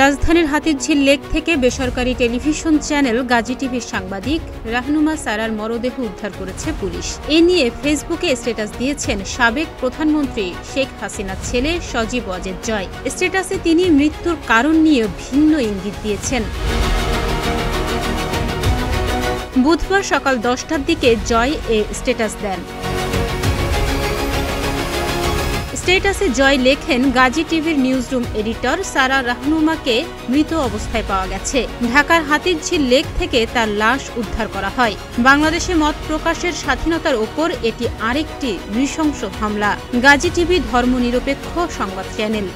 রাজধানীর হাতিরঝিল লেক থেকে বেসরকারি টেলিভিশন চ্যানেল গাজী টিভির সাংবাদিক রাহনুমা সারার মরদেহ উদ্ধার করেছে পুলিশ। এ নিয়ে ফেসবুকে স্ট্যাটাস দিয়েছেন সাবেক প্রধানমন্ত্রী শেখ হাসিনার ছেলে সজীব ওয়াজেদ জয়। স্ট্যাটাসে তিনি মৃত্যুর কারণ নিয়ে ভিন্ন ইঙ্গিত দিয়েছেন। বুধবার সকাল 10টার দিকে জয় এ স্ট্যাটাস দেন। স্ট্যাটাসে জয় লেখেন, গাজী টিভির নিউজরুম এডিটর সারা রাহনুমাকে মৃত অবস্থায় পাওয়া গেছে। ঢাকার হাতিরঝিল লেক থেকে তার লাশ উদ্ধার করা হয়। বাংলাদেশে মত প্রকাশের স্বাধীনতার ওপর এটি আরেকটি নৃশংস হামলা। গাজী টিভি ধর্মনিরপেক্ষ সংবাদ চ্যানেল,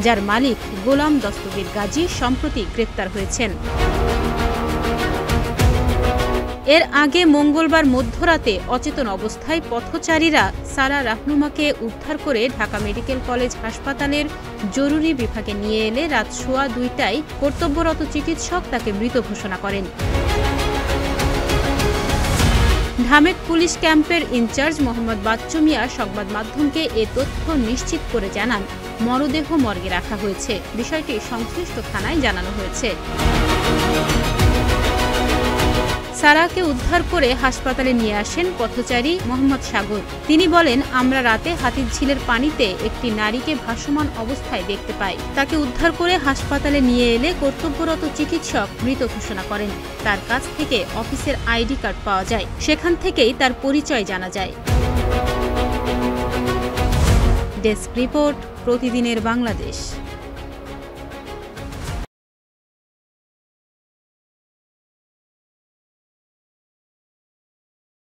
যার মালিক গোলাম দস্তগীর গাজী সম্প্রতি গ্রেপ্তার হয়েছেন। এর আগে মঙ্গলবার মধ্যরাতে অচেতন অবস্থায় পথচারীরা সারা রাহনুমাকে উদ্ধার করে ঢাকা মেডিকেল কলেজ হাসপাতালের জরুরি বিভাগে নিয়ে এলে রাত 2:15টায় কর্তব্যরত চিকিৎসক তাকে মৃত ঘোষণা করেন। ঢামেক পুলিশ ক্যাম্পের ইনচার্জ মোহাম্মদ বাচ্চু মিয়া সংবাদ মাধ্যমকে এ তথ্য নিশ্চিত করে জানান, মরদেহ মর্গে রাখা হয়েছে। বিষয়টি সংশ্লিষ্ট থানায় জানানো হয়েছে। সারাকে উদ্ধার করে হাসপাতালে নিয়ে আসেন পথচারী মোহাম্মদ সাগর। তিনি বলেন, আমরা রাতে হাতিরঝিলের পানিতে একটি নারীকে ভাসমান অবস্থায় দেখতে পাই। তাকে উদ্ধার করে হাসপাতালে নিয়ে এলে কর্তব্যরত চিকিৎসক মৃত ঘোষণা করেন। তার কাছ থেকে অফিসের আইডি কার্ড পাওয়া যায়। সেখান থেকেই তার পরিচয় জানা যায়। ডেস্ক রিপোর্ট, প্রতিদিনের বাংলাদেশ।